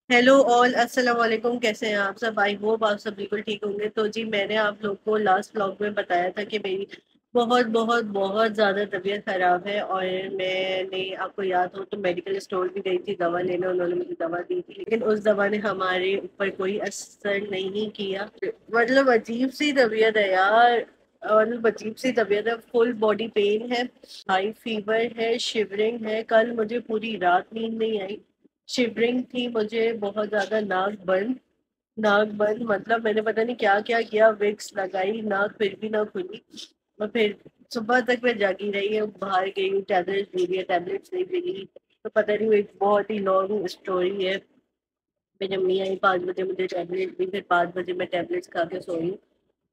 Hello all, अस्सलाम वालेकुम। कैसे हैं आप सब? आई होप आप सब बिल्कुल ठीक होंगे। तो जी, मैंने आप लोग को लास्ट व्लॉग में बताया था कि मेरी बहुत बहुत बहुत ज़्यादा तबीयत ख़राब है और मैंने, आपको याद हो तो, मेडिकल स्टोर भी गई थी दवा लेने। उन्होंने मुझे दवा दी थी, लेकिन उस दवा ने हमारे ऊपर कोई असर नहीं किया। मतलब अजीब सी तबीयत है यार, मतलब अजीब सी तबीयत है। फुल बॉडी पेन है, हाई फीवर है, शिवरिंग है। कल मुझे पूरी रात नींद नहीं आई, शिवरिंग थी मुझे बहुत ज्यादा। नाक बंद मतलब मैंने पता नहीं क्या क्या किया, विक्स लगाई, नाक फिर भी ना खुली। और फिर सुबह तक मैं जागी रही हूँ, बाहर गई हूँ, टैबलेट ले लिया, टैबलेट्स नहीं मिली। तो पता नहीं, वो एक बहुत ही लॉन्ग स्टोरी है। मेरी अम्मी आई 5 बजे, मुझे टैबलेट दी, फिर 5 बजे मैं टैबलेट्स खा के सोई।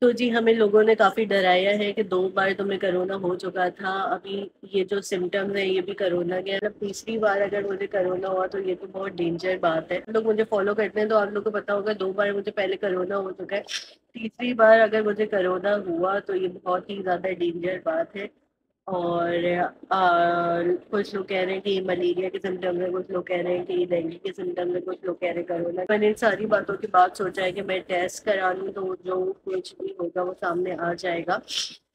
तो जी, हमें लोगों ने काफ़ी डराया है कि 2 बार तुम्हें कोरोना हो चुका था, अभी ये जो सिम्टम्स है ये भी कोरोना के हैं। अब तीसरी बार अगर मुझे कोरोना हुआ तो ये तो बहुत डेंजर बात है। लोग मुझे फॉलो करते हैं तो आप लोग को पता होगा, 2 बार मुझे पहले कोरोना हो चुका है। तीसरी बार अगर मुझे कोरोना हुआ तो ये बहुत ही ज़्यादा डेंजर बात है। और कुछ लोग कह रहे हैं कि मलेरिया के सिम्टम्स है, कुछ लोग कह रहे हैं कि डेंगू के सिम्टम्स है, कुछ लोग कह रहे हैं कोरोना। मैंने इन सारी बातों के बाद सोचा है कि मैं टेस्ट करा लूँ, तो जो कुछ भी होगा वो सामने आ जाएगा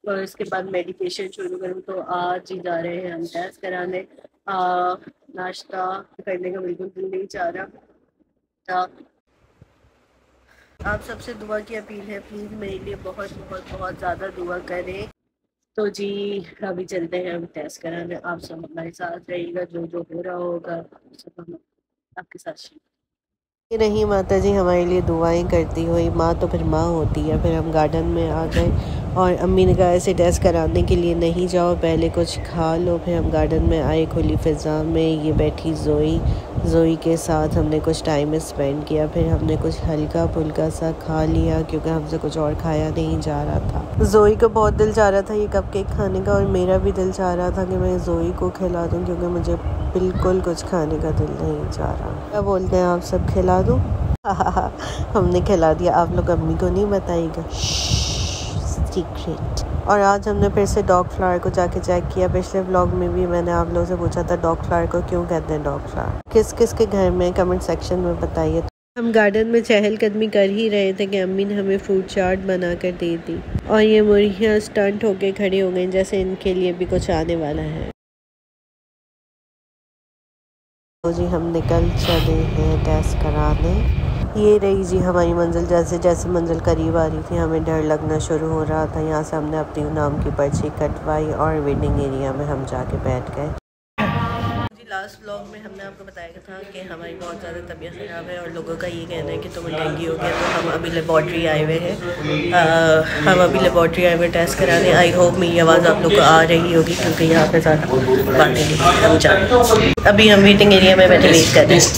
और उसके बाद मेडिकेशन शुरू करूँ। तो आज ही जा रहे हैं हम टेस्ट कराने। नाश्ता करने का बिल्कुल दिल नहीं चाह रहा था। आप सबसे दुआ की अपील है, प्लीज़ मेरे लिए बहुत बहुत बहुत ज़्यादा दुआ करें। तो जी, अभी चलते हैं हम टेस्ट कराने। आप सब हमारे साथ रहिएगा, जो जो हो रहा होगा सब हम आपके साथ शेयर। नहीं, माता जी हमारे लिए दुआएं करती हुई, माँ तो फिर माँ होती है। फिर हम गार्डन में आ गए और अम्मी ने कहा ऐसे टेस्ट कराने के लिए नहीं जाओ, पहले कुछ खा लो। फिर हम गार्डन में आए, खुली फ़िज़ा में। ये बैठी जोई के साथ हमने कुछ टाइम स्पेंड किया। फिर हमने कुछ हल्का फुल्का सा खा लिया क्योंकि हमसे कुछ और खाया नहीं जा रहा था। जोई को बहुत दिल चाह रहा था ये कपकेक खाने का और मेरा भी दिल चाह रहा था कि मैं जोई को खिला दूँ, क्योंकि मुझे बिल्कुल कुछ खाने का दिल नहीं चाह रहा। क्या बोलते हैं आप, सब खिला दूँ? हमने खिला दिया। आप लोग अम्मी को नहीं बताइएगा, सीक्रेट। और आज हमने फिर से डॉग फ्लावर को जाके चेक किया। पिछले व्लॉग में भी मैंने आप लोगों से पूछा था डॉग फ्लावर को क्यों कहते हैं डॉग फ्लावर। किस किस के घर में, कमेंट सेक्शन में बताइए। हम गार्डन में चहलकदमी कर ही रहे थे कि अम्मी ने हमें फ्रूट चाट बना कर दे दी और ये मुर्गियाँ स्टंट होके खड़ी हो गई जैसे इनके लिए भी कुछ आने वाला है। तो जी, हम निकल चले हैं टेस्ट कराने। ये रही जी हमारी मंजिल। जैसे जैसे मंजिल करीब आ रही थी हमें डर लगना शुरू हो रहा था। यहाँ से हमने अपनी नाम की पर्ची कटवाई और वेटिंग एरिया में हम जाके बैठ गए। जी, लास्ट व्लॉग में हमने आपको बताया था कि हमारी बहुत ज़्यादा तबीयत ख़राब है और लोगों का ये कहना है कि तुम्हें डेंगू हो गया। तो हम अभी लेबॉर्ट्री आए हुए हैं, टेस्ट कराने। आई होप मेरी आवाज़ आप लोग को आ रही होगी क्योंकि यहाँ पे ज़्यादा बातें नहीं हम जाए। अभी हम वेटिंग एरिया में बैठे वेट कर रहे हैं।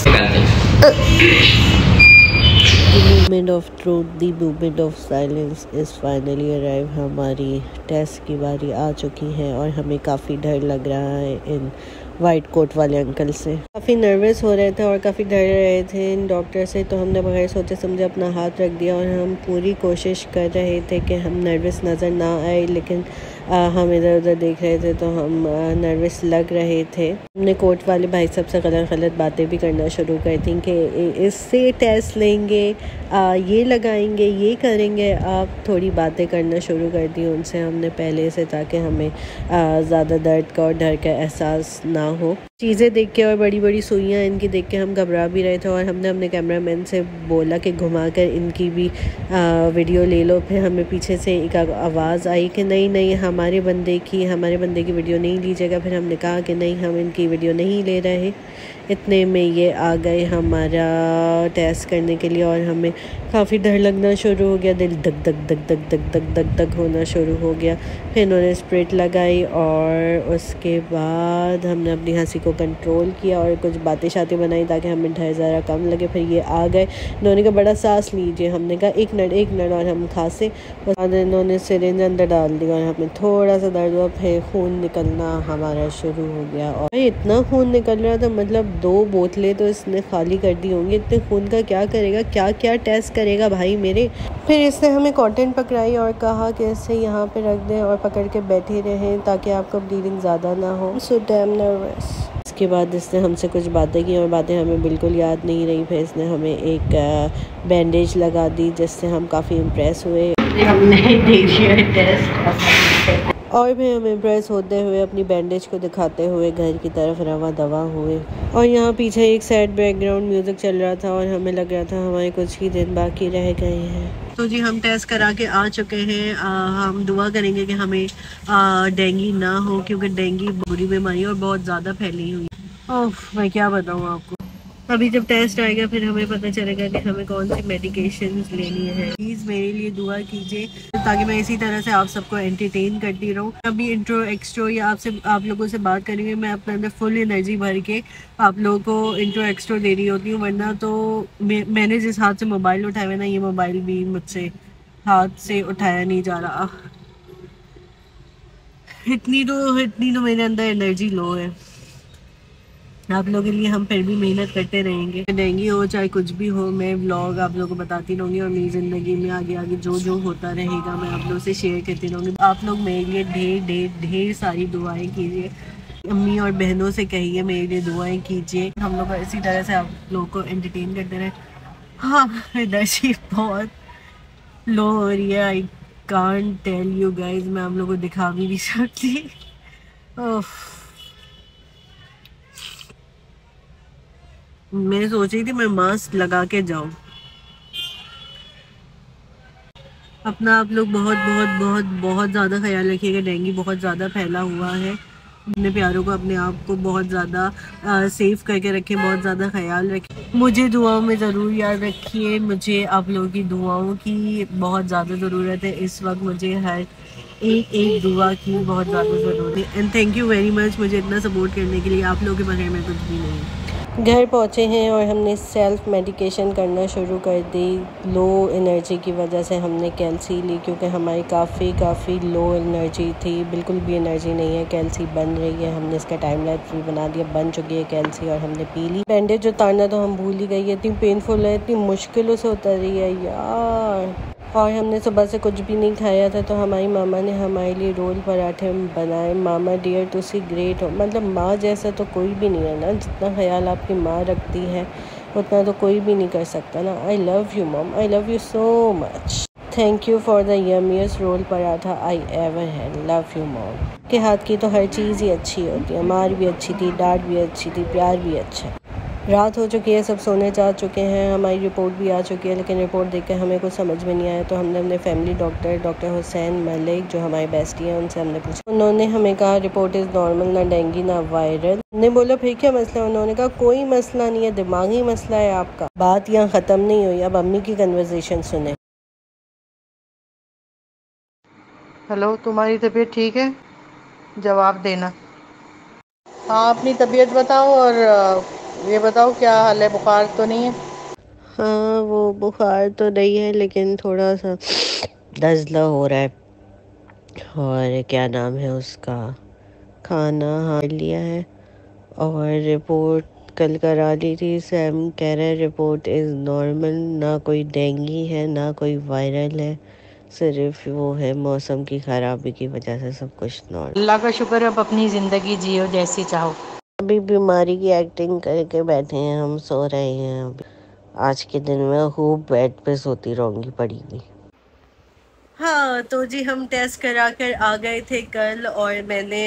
The moment of truth, the moment of silence is finally arrived। हमारी टेस्ट की बारी आ चुकी है और हमें काफ़ी डर लग रहा है इन वाइट कोट वाले अंकल से। काफ़ी नर्वस हो रहे थे और काफ़ी डर रहे थे इन डॉक्टर से। तो हमने बगैर सोचे समझे अपना हाथ रख दिया और हम पूरी कोशिश कर रहे थे कि हम नर्वस नज़र ना आए, लेकिन हम इधर उधर देख रहे थे तो हम नर्वस लग रहे थे। हमने कोर्ट वाले भाई साहब से गलत बातें भी करना शुरू कर दी कि इससे टेस्ट लेंगे, ये लगाएंगे, ये करेंगे। आप थोड़ी बातें करना शुरू कर दी उनसे हमने पहले से, ताकि हमें ज़्यादा दर्द का और डर का एहसास ना हो। चीज़ें देख के और बड़ी बड़ी सुइयाँ इनकी देख के हम घबरा भी रहे थे और हमने अपने कैमरामैन से बोला कि घुमाकर इनकी भी वीडियो ले लो। फिर हमें पीछे से एक आवाज़ आई कि नहीं, हमारे बंदे की वीडियो नहीं लीजिएगा। फिर हमने कहा कि नहीं, हम इनकी वीडियो नहीं ले रहे। इतने में ये आ गए हमारा टेस्ट करने के लिए और हमें काफ़ी डर लगना शुरू हो गया। दिल धक धक धक धक धक धक धक धक होना शुरू हो गया। फिर इन्होंने स्प्रिट लगाई और उसके बाद हमने अपनी हंसी को कंट्रोल किया और कुछ बातें शातें बनाई ताकि हमें डर ज़रा कम लगे। फिर ये आ गए, इन्होंने कहा बड़ा सांस लीजिए। हमने कहा एक मिनट, और हम खांसे। और इन्होंने सिरिंज अंदर डाल दी और हमें थोड़ा सा दर्द हुआ, फिर खून निकलना हमारा शुरू हो गया। और इतना खून निकल रहा था, मतलब 2 बोतलें तो इसने खाली कर दी होंगी। इतने खून का क्या करेगा, क्या क्या टेस्ट करेगा भाई मेरे। फिर इसने हमें कॉटन पकड़ाई और कहा कि इसे यहाँ पे रख दें और पकड़ के बैठे रहें ताकि आपको ब्लीडिंग ज़्यादा ना हो। So damn nervous. इसके बाद इसने हमसे कुछ बातें की और बातें हमें बिल्कुल याद नहीं रही। फिर इसने हमें एक बैंडेज लगा दी जिससे हम काफ़ी इम्प्रेस हुए। हमने टेस्ट और फिर हम इम्प्रेस होते हुए अपनी बैंडेज को दिखाते हुए घर की तरफ रवा दवा हुए। और यहाँ पीछे एक सैड बैकग्राउंड म्यूज़िक चल रहा था और हमें लग रहा था हमारे कुछ ही दिन बाकी रह गए हैं। तो जी हम टेस्ट करा के आ चुके हैं। हम दुआ करेंगे कि हमें डेंगू ना हो, क्योंकि डेंगू बुरी बीमारी है और बहुत ज़्यादा फैली हुई है। ओह मैं क्या बताऊँ आपको। अभी जब टेस्ट आएगा फिर हमें पता चलेगा कि हमें कौन सी मेडिकेशंस लेनी है। प्लीज़ मेरे लिए दुआ कीजिए ताकि मैं इसी तरह से आप सबको एंटरटेन करती रहूँ। अभी इंट्रो एक्सट्रो या आप लोगों से बात करेंगे, मैं अपने अंदर फुल एनर्जी भर के आप लोगों को इंट्रो एक्सट्रो दे रही होती हूँ। वरना तो मैंने जिस हाथ से मोबाइल उठाया है ना, ये मोबाइल भी मुझसे हाथ से उठाया नहीं जा रहा। इतनी तो मेरे अंदर एनर्जी लो है। आप लोगों के लिए हम फिर भी मेहनत करते रहेंगे। डेंगू हो चाहे कुछ भी हो, मैं व्लॉग आप लोगों को बताती रहूँगी और मेरी ज़िंदगी में आगे आगे जो जो होता रहेगा मैं आप लोगों से शेयर करती रहूँगी। आप लोग मेरे लिए ढेर ढेर ढेर सारी दुआएं कीजिए। अम्मी और बहनों से कहिए मेरे लिए दुआएं कीजिए। हम लोग इसी तरह से आप लोगों को एंटरटेन करते रहे। हाँ एनर्जी बहुत लो हो रही है। I can't tell you guys, मैं आप लोगों को दिखा भी नहीं सकती। ओह मैं सोच रही थी मैं मास्क लगा के जाऊं। अपना आप लोग बहुत बहुत बहुत बहुत ज़्यादा ख्याल रखिएगा। डेंगू बहुत ज़्यादा फैला हुआ है। अपने प्यारों को अपने आप को बहुत ज़्यादा सेफ करके रखें, बहुत ज़्यादा ख्याल रखें। मुझे दुआओं में ज़रूर याद रखिए। मुझे आप लोगों की दुआओं की बहुत ज़्यादा ज़रूरत है इस वक्त। मुझे हर एक एक दुआ की बहुत ज़्यादा ज़रूरत है। And thank you very much मुझे इतना सपोर्ट करने के लिए। आप लोगों के बगैर मैं कुछ भी नहीं। घर पहुँचे हैं और हमने सेल्फ़ मेडिकेशन करना शुरू कर दी। लो एनर्जी की वजह से हमने कैल्सी ली, क्योंकि हमारी काफ़ी लो एनर्जी थी, बिल्कुल भी एनर्जी नहीं है। कैल्सी बन रही है, हमने इसका टाइम लाइन फ्री बना दिया, बन चुकी है कैल्सी और हमने पी ली। बैंडेज उतारना तो हम भूल ही गई है। इतनी पेनफुल है, इतनी मुश्किलों से उतर रही है यार। और हमने सुबह से कुछ भी नहीं खाया था, तो हमारी मामा ने हमारे लिए रोल पराठे बनाए। मामा डियर तुसी ग्रेट हो, मतलब माँ जैसा तो कोई भी नहीं है ना। जितना ख्याल आपकी माँ रखती है उतना तो कोई भी नहीं कर सकता ना। I love you mom, I love you so much. Thank you for the yummiest roll paratha I ever had. Love you mom. के हाथ की तो हर चीज़ ही अच्छी होती है। मार भी अच्छी थी, डांट भी अच्छी थी, प्यार भी अच्छा। रात हो चुकी है, सब सोने जा चुके हैं। हमारी रिपोर्ट भी आ चुकी है, लेकिन रिपोर्ट देख कर हमें कुछ समझ में नहीं आया। तो हमने अपने फैमिली डॉक्टर हुसैन मलिक, जो हमारे बेस्टी हैं, उनसे हमने पूछा। उन्होंने हमें कहा रिपोर्ट इज़ नॉर्मल, ना डेंगू ना वायरल। हमने बोला फिर क्या मसला है? उन्होंने कहा कोई मसला नहीं है, दिमागी मसला है आपका। बात यहाँ ख़त्म नहीं हुई, अब अम्मी की कन्वर्सेशन सुने। हेलो, तुम्हारी तबीयत ठीक है? जवाब देना। हाँ, अपनी तबीयत बताओ और ये बताओ क्या हाल है, बुखार तो नहीं है? हाँ वो बुखार तो नहीं है, लेकिन थोड़ा सा नज़ला हो रहा है। और क्या नाम है उसका, खाना हाँ लिया है। और रिपोर्ट कल करा ली थी। सैम कह रहे हैं रिपोर्ट इज़ नॉर्मल, ना कोई डेंगू है ना कोई वायरल है, सिर्फ वो है मौसम की ख़राबी की वजह से सब कुछ नॉर्मल। अल्लाह का शुक्र है, अब अपनी ज़िंदगी जियो जैसी चाहो। अभी बीमारी की एक्टिंग करके बैठे हैं, हम सो रहे हैं। अभी आज के दिन में खूब बेड पे सोती रहूँगी पड़ी हुई। हाँ तो जी हम टेस्ट करा कर आ गए थे कल, और मैंने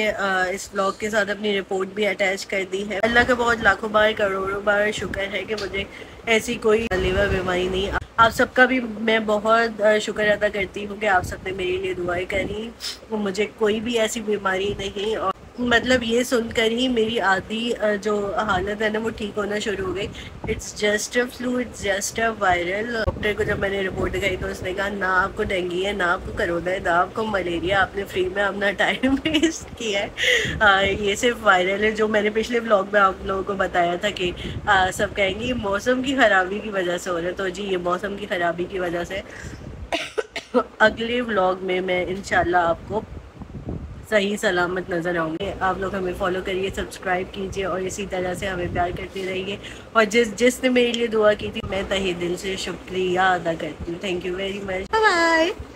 इस ब्लॉग के साथ अपनी रिपोर्ट भी अटैच कर दी है। अल्लाह का बहुत लाखों बार करोड़ों बार शुक्र है कि मुझे ऐसी कोई लीवर बीमारी नहीं। आप सबका भी मैं बहुत शुक्र अदा करती हूँ कि आप सबने मेरे लिए दुआएं करी। मुझे कोई भी ऐसी बीमारी नहीं, और मतलब ये सुनकर ही मेरी आधी जो हालत है ना वो ठीक होना शुरू हो गई। It's just a flu, it's just a viral. Doctor को जब मैंने रिपोर्ट दिखाई तो उसने कहा ना आपको डेंगू है, ना आपको कोरोना है, ना आपको मलेरिया, आपने फ्री में अपना टाइम वेस्ट किया है। ये सिर्फ वायरल है। जो मैंने पिछले व्लॉग में आप लोगों को बताया था कि सब कहेंगे मौसम की ख़राबी की वजह से हो रहा है, तो जी ये मौसम की ख़राबी की वजह से। अगले व्लॉग में मैं इंशाल्लाह आपको सही सलामत नज़र आऊँगे। आप लोग हमें फॉलो करिए, सब्सक्राइब कीजिए और इसी तरह से हमें प्यार करते रहिए। और जिसने मेरे लिए दुआ की थी, मैं तहे दिल से शुक्रिया अदा करती हूँ। Thank you very much, bye bye.